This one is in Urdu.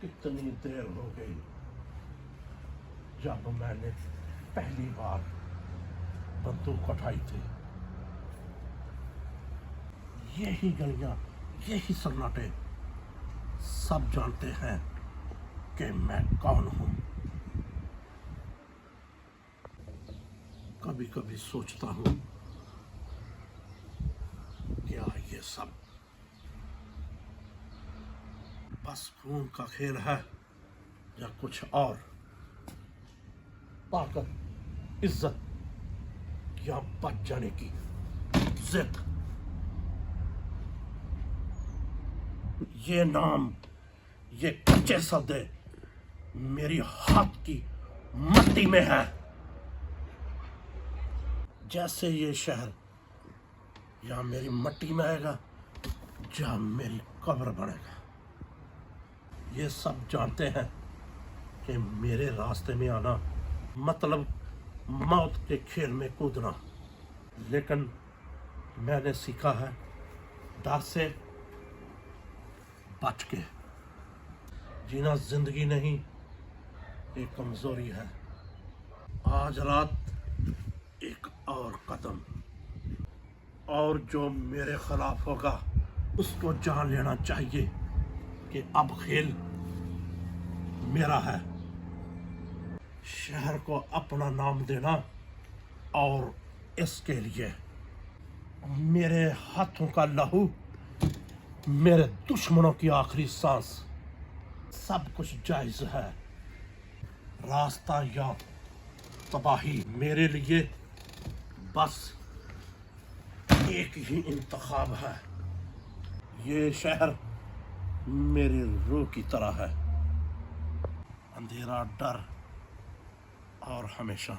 کتنی دیر ہو گئی جب میں نے پہلی بار بندوق اٹھائی تھی. یہی گلیاں، یہی سناٹے، سب جانتے ہیں کہ میں کون ہوں. کبھی کبھی سوچتا ہوں کیا یہ سب بس خون کا کھیل ہے یا کچھ اور؟ طاقت، عزت یا بچ جانے کی ضد. یہ نام، یہ کچے سودے میری ہاتھ کی مٹی میں ہے. جیسے یہ شہر یا میری مٹی میں آئے گا یا میری قبر بنے گا. یہ سب جانتے ہیں کہ میرے راستے میں آنا مطلب موت کے کھیل میں کودنا. لیکن میں نے سیکھا ہے ڈر سے بچ کے جینا زندگی نہیں، ایک کمزوری ہے. آج رات ایک اور قدم، اور جو میرے خلاف ہوگا اس کو جان لینا چاہیے کہ اب کھیل میرا ہے. شہر کو اپنا نام دینا، اور اس کے لیے میرے ہاتھوں کا لہو، میرے دشمنوں کی آخری سانس، سب کچھ جائز ہے. راستہ یا تباہی، میرے لیے بس ایک ہی انتخاب ہے. یہ شہر میری روح کی طرح ہے، اندھیرا، ڈر اور ہمیشہ